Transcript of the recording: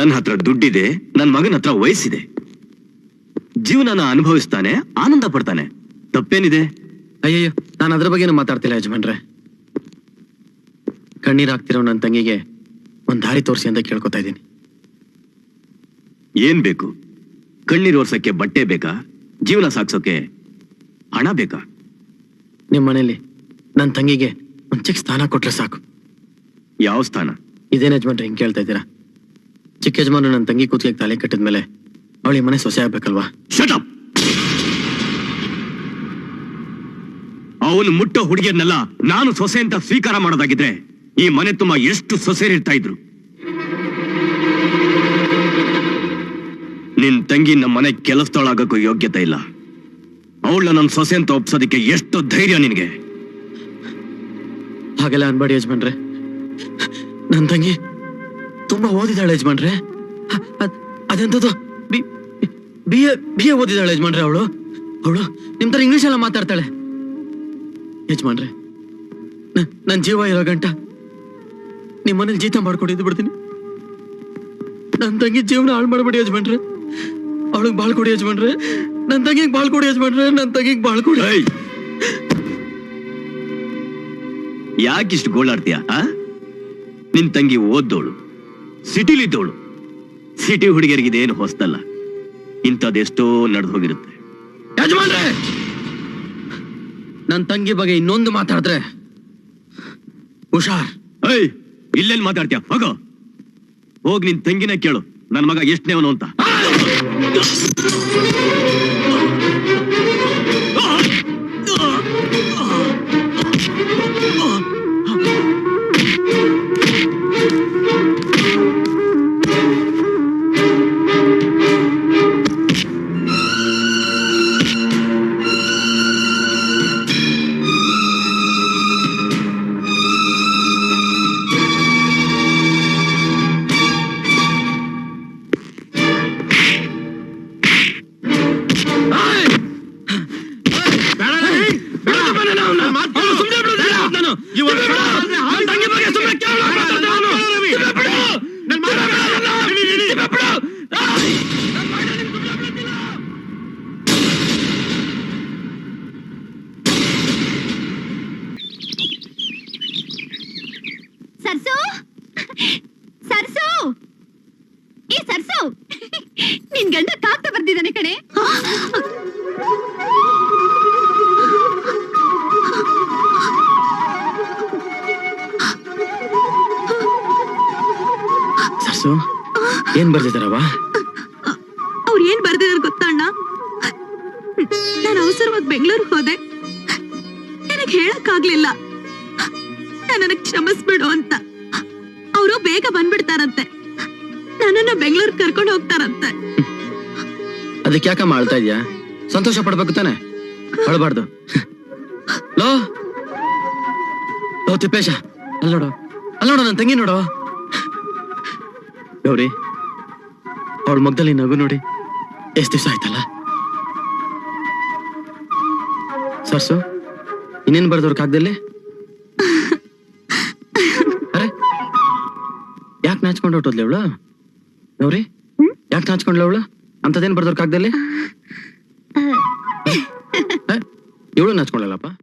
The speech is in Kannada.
ನನ್ನ ಹತ್ರ ದುಡ್ಡಿದೆ, ನನ್ನ ಮಗನ ಹತ್ರ ವಯಸ್ಸಿದೆ, ಜೀವನನ ಅನುಭವಿಸ್ತಾನೆ, ಆನಂದ ಪಡ್ತಾನೆ, ತಪ್ಪೇನಿದೆ? ಅಯ್ಯಯ್ಯೋ, ನಾನು ಅದ್ರ ಬಗ್ಗೆನೂ ಮಾತಾಡ್ತಿಲ್ಲ ಯಜಮಾನ್ರೆ. ಕಣ್ಣೀರಾಗ್ತಿರೋ ನನ್ನ ತಂಗಿಗೆ ಒಂದ್ ದಾರಿ ತೋರಿಸಿ ಅಂತ ಕೇಳ್ಕೊತಾ ಇದ್ದೀನಿ. ಏನ್ ಬೇಕು? ಕಣ್ಣೀರ್ ಒರ್ಸಕ್ಕೆ ಬಟ್ಟೆ ಬೇಕಾ? ಜೀವನ ಸಾಕ್ಸೋಕೆ ಹಣ ಬೇಕಾ? ನಿಮ್ ಮನೇಲಿ ನನ್ನ ತಂಗಿಗೆ ಒಂದ್ ಚಿಕ್ಕ ಸ್ಥಾನ ಕೊಟ್ರೆ ಸಾಕು. ಯಾವ ಸ್ಥಾನ? ಇದೇನ್ ಯಜಮಾನ್ರೆ ಹಿಂಗ್ ಕೇಳ್ತಾ ಇದ್ದೀರಾ? ಚಿಕ್ಕ ಯಜಮಾನ್ರು ನನ್ನ ತಂಗಿ ಕೂತ್ಗೆ ತಾಳಿ ಕಟ್ಟಿದ್ಮೇಲೆ ಅವಳಿ ಮನೆ ಸೊಸೆ ಆಗ್ಬೇಕಲ್ವಾ? Shut up! ಅವನು ಮುಟ್ಟೋ ಹುಡುಗಿಯನ್ನೆಲ್ಲ ನಾನು ಸೊಸೆ ಅಂತ ಸ್ವೀಕಾರ ಮಾಡೋದಾಗಿದ್ರೆ ಈ ಮನೆ ತುಂಬಾ ಎಷ್ಟು ಸೊಸೆರಿರ್ತಾ ಇದ್ರು. ನಿನ್ ತಂಗಿ ನಮ್ಮ ಮನೆ ಕೆಲಸದೊಳಾಗಕ್ಕೂ ಯೋಗ್ಯತೆ ಇಲ್ಲ. ಅವಳನ್ನ ನನ್ನ ಸೊಸೆ ಅಂತ ಒಪ್ಸೋದಕ್ಕೆ ಎಷ್ಟು ಧೈರ್ಯ ನಿನಗೆ? ಹಾಗೆಲ್ಲ ಅನ್ಬೇಡಿ ಯಜಮಾನ್ರೆ. ನನ್ನ ತಂಗಿ ತುಂಬಾ ಓದಿದಾಳೆ ಯಜಮಾನ್ರೆ. ಅದೆಂತದ್ದು ಬಿ ಎ ಓದಿದಾಳೆ ಯಜಮಾನ್ರೆ. ಅವಳು ನಿಮ್ ತರ ಇಂಗ್ಲಿಷ್ ಎಲ್ಲ ಮಾತಾಡ್ತಾಳೆ ಯಜಮಾನ್ರೆ. ನನ್ ಜೀವ ಇರೋ ಗಂಟ ನಿಮ್ ಮನೇಲಿ ಜೀತ ಮಾಡ್ಕೊಂಡಿದ್ದು ಬಿಡ್ತೀನಿ. ನನ್ ತಂಗಿ ಜೀವನ ಹಾಳು ಮಾಡ್ಬೇಡಿ ಯಜಮಾನ್ರೆ. ಅವಳಿಗೆ ಬಾಳ್ ಕೊಡಿ ಯಜಮಾನ್ರೆ. ನನ್ ತಂಗಿಗೆ ಬಾಳ್ ಕೊಡಿ ಯಜಮಾನ್ರೆ. ನನ್ ತಂಗಿಗೆ ಬಾಳ್ ಕೊಡಿ. ಯಾಕಿಷ್ಟು ಗೋಳಾಡ್ತೀಯ? ನಿನ್ ತಂಗಿ ಓದ್ದೋಳು, ಸಿಟಿಲಿದ್ದೋಳು. ಸಿಟಿ ಹುಡುಗಿಯರಿಗೆ ಇದೇನು ಹೊಸ್ತಲ್ಲ, ಇಂಥದ್ದೆಷ್ಟೋ ನಡೆದು ಹೋಗಿರುತ್ತೆ. ಯಜಮಾನ್ರೆ, ನನ್ ತಂಗಿ ಬಗ್ಗೆ ಇನ್ನೊಂದು ಮಾತಾಡಿದ್ರೆ ಹುಷಾರ್. ಇಲ್ಲೆಲ್ಲಿ ಮಾತಾಡ್ತೀಯ? ಹೋಗ್ ನಿನ್ ತಂಗಿನ ಕೇಳು, ನನ್ ಮಗ ಎಷ್ಟನೇವನು ಅಂತ. ನಿನ್ ಗಂಡ ಕಾಗ್ತ ಬರ್ದಿದ್ದಾನೆ ಕಣೆ. ಸರ್ಸು, ಏನ್ ಬರ್ದಿದಾರವ? ಅವ್ರು ಏನ್ ಬರ್ದಿದಾರ ಗೊತ್ತಣ್ಣ? ನಾನು ಅವಸರವಾಗಿ ಬೆಂಗಳೂರಿಗೆ ಹೋದೆ, ನನಗ್ ಹೇಳಕ್ ಆಗ್ಲಿಲ್ಲ. ನನಗ್ ಕ್ಷಮಿಸ್ಬಿಡು ಅಂತ. ಅವರು ಬೇಗ ಬಂದ್ಬಿಡ್ತಾರಂತೆ, ನನ್ನನ್ನು ಬೆಂಗಳೂರು ಕರ್ಕೊಂಡು ಹೋಗ್ತಾರಂತೆ. ಅದಕ್ಕೆ ಯಾಕಮ್ಮ ಅಳ್ತಾ ಇದ್ಯಾ? ಸಂತೋಷ ಪಡ್ಬೇಕು ತಾನೆ, ಅಳಬಾರ್ದು. ಲೋ ತಿಪ್ಪೇಶ, ಅಲ್ ನೋಡು ನನ್ನ ತಂಗಿ ನೋಡು. ಗೌರಿ, ಅವಳ ಮಗದಲ್ಲಿ ನಗು ನೋಡಿ ಎಷ್ಟ್ ದಿವಸ ಆಯ್ತಲ್ಲ. ಸರ್ಸು, ಇನ್ನೇನ್ ಬರ್ದವ್ರ ಕಾಗ್ದಲ್ಲಿ? ಅರೆ, ಯಾಕೆ ನಾಚ್ಕೊಂಡು ಹೊಟ್ಟೋದ್ಲಿ ಅವಳು? ಗೌರಿ, ಯಾಕೆ ನಾಚ್ಕೊಂಡ್ಲ ಅವಳು? ಅಂತದೇನ್ ಬರ್ದವ್ರ ಕಾಗ್ದಲ್ಲಿ? ಇವಳು ನಾಚ್ಕೊಳ್ಳಲ್ಲಪ್ಪ.